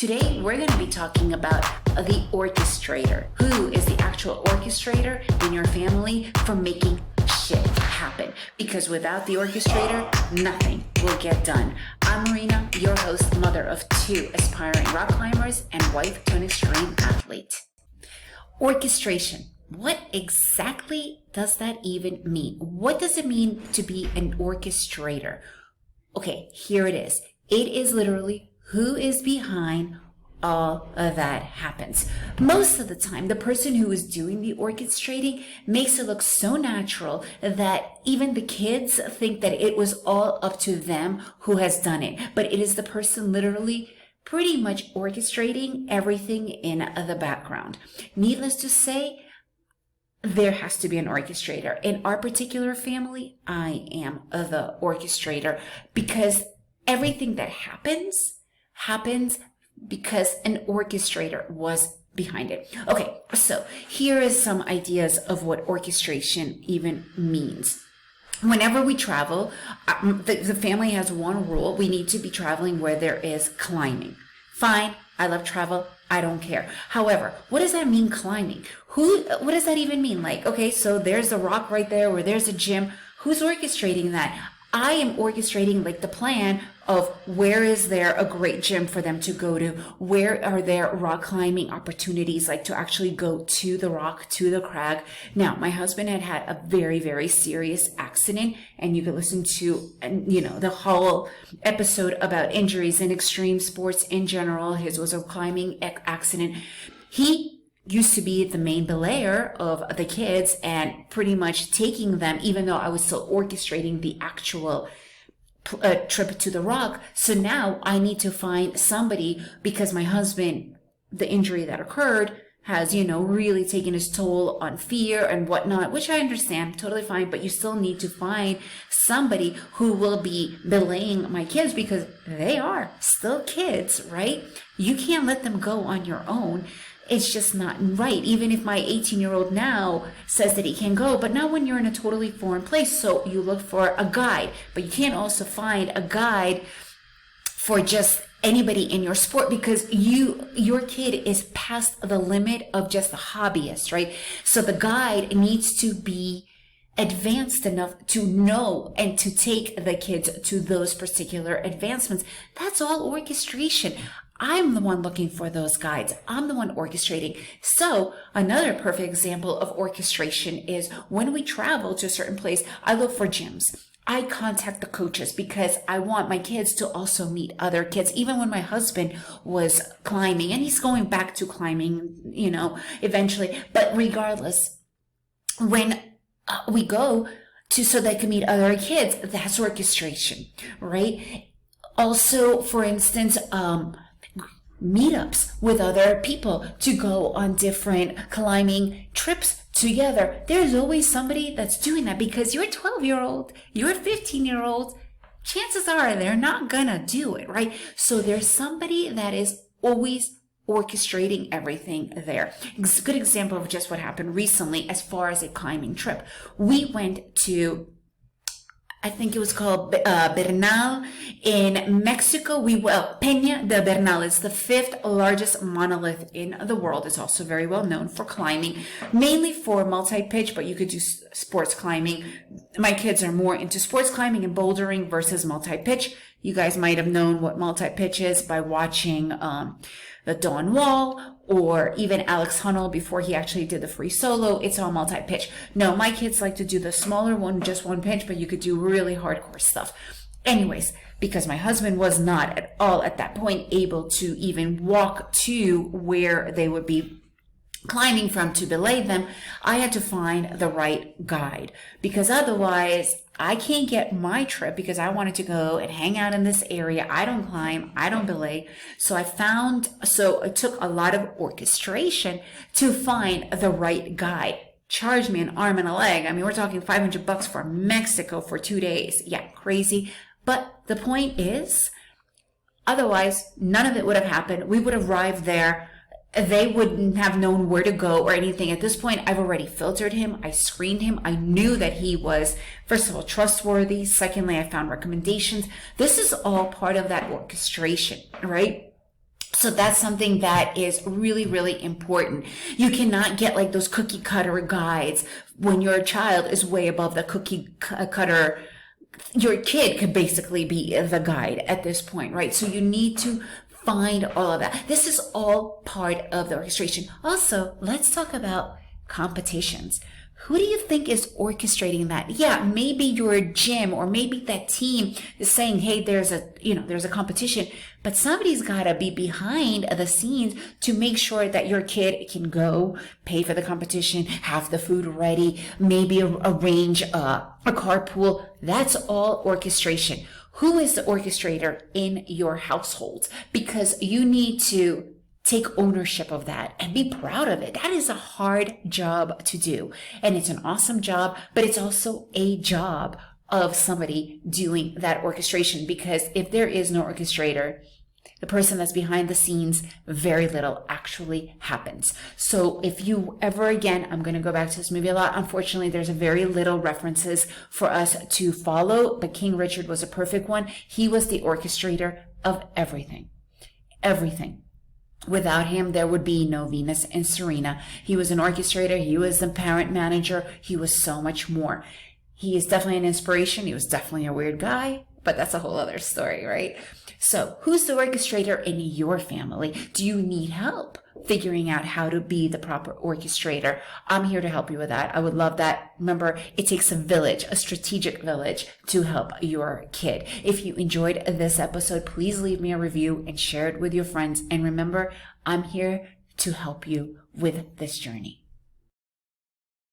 Today, we're going to be talking about the orchestrator. Who is the actual orchestrator in your family for making shit happen? Because without the orchestrator, nothing will get done. I'm Marina, your host, mother of two aspiring rock climbers, and wife to an extreme athlete. Orchestration. What exactly does that even mean? What does it mean to be an orchestrator? Okay, here it is. It is literally who is behind all of that happens. Most of the time, the person who is doing the orchestrating makes it look so natural that even the kids think that it was all up to them who has done it. But it is the person literally pretty much orchestrating everything in the background. Needless to say, there has to be an orchestrator. In our particular family, I am the orchestrator because everything that happens because an orchestrator was behind it. Okay, so here is some ideas of what orchestration even means. Whenever we travel, the family has one rule. We need to be traveling where there is climbing. Fine, I love travel. I don't care. However, what does that mean, climbing? What does that even mean? Like, okay, so there's a rock right there where there's a gym. Who's orchestrating that? I am orchestrating like the plan of where is there a great gym for them to go to? Where are there rock climbing opportunities, like to actually go to the rock, to the crag? Now, my husband had a very, very serious accident, and you can listen to, the whole episode about injuries in extreme sports in general. His was a climbing accident. He used to be the main belayer of the kids and pretty much taking them, even though I was still orchestrating the actual trip to the rock. So now I need to find somebody, because my husband, the injury that occurred has, really taken its toll on fear and whatnot, which I understand, totally fine, but you still need to find somebody who will be belaying my kids because they are still kids, right? You can't let them go on your own. It's just not right. Even if my 18-year-old now says that he can go, but not when you're in a totally foreign place. So you look for a guide, but you can't also find a guide for just anybody in your sport because your kid is past the limit of just a hobbyist, right? So the guide needs to be advanced enough to know and to take the kids to those particular advancements. That's all orchestration. I'm the one looking for those guides. I'm the one orchestrating. So another perfect example of orchestration is when we travel to a certain place, I look for gyms. I contact the coaches because I want my kids to also meet other kids. Even when my husband was climbing, and he's going back to climbing, eventually. But regardless, when we go to so they can meet other kids, that's orchestration, right? Also, for instance, meetups with other people to go on different climbing trips together. There's always somebody that's doing that because you're a 12-year-old, you're a 15-year-old. Chances are they're not gonna do it, right? So there's somebody that is always orchestrating everything there. It's a good example of just what happened recently as far as a climbing trip. We went to, I think it was called Bernal in Mexico. Peña de Bernal is the 5th largest monolith in the world. It's also very well known for climbing, mainly for multi-pitch, but you could do sports climbing. My kids are more into sports climbing and bouldering versus multi-pitch. You guys might have known what multi-pitch is by watching the Dawn Wall or even Alex Honnold before he actually did the free solo. It's all multi-pitch. No, my kids like to do the smaller one, just one pitch, but you could do really hardcore stuff. Anyways, because my husband was not at all at that point able to even walk to where they would be climbing from to belay them, I had to find the right guide because otherwise I can't get my trip because I wanted to go and hang out in this area. I don't climb, I don't belay. So it took a lot of orchestration to find the right guide. Charged me an arm and a leg. I mean, we're talking $500 for Mexico for 2 days. Yeah, crazy. But the point is, otherwise, none of it would have happened. We would have arrived there. They wouldn't have known where to go or anything. At this point, I've already filtered him. I screened him. I knew that he was, first of all, trustworthy. Secondly, I found recommendations. This is all part of that orchestration, right? So that's something that is really, really important. You cannot get like those cookie cutter guides when your child is way above the cookie cutter. Your kid could basically be the guide at this point, right? So you need to find all of that. This is all part of the orchestration. Also, let's talk about competitions. Who do you think is orchestrating that? Yeah, maybe your gym or maybe that team is saying, hey, there's a competition, but somebody's got to be behind the scenes to make sure that your kid can go pay for the competition, have the food ready, maybe arrange a carpool. That's all orchestration. Who is the orchestrator in your household? Because you need to take ownership of that and be proud of it. That is a hard job to do. And it's an awesome job, but it's also a job of somebody doing that orchestration, because if there is no orchestrator, the person that's behind the scenes, very little actually happens. So if you ever, again, I'm going to go back to this movie a lot. Unfortunately, there's very little references for us to follow, but King Richard was a perfect one. He was the orchestrator of everything. Everything. Without him, there would be no Venus and Serena. He was an orchestrator. He was the parent manager. He was so much more. He is definitely an inspiration. He was definitely a weird guy, but that's a whole other story, right? So who's the orchestrator in your family? Do you need help figuring out how to be the proper orchestrator? I'm here to help you with that. I would love that. Remember, it takes a village, a strategic village, to help your kid. If you enjoyed this episode, please leave me a review and share it with your friends. And remember, I'm here to help you with this journey.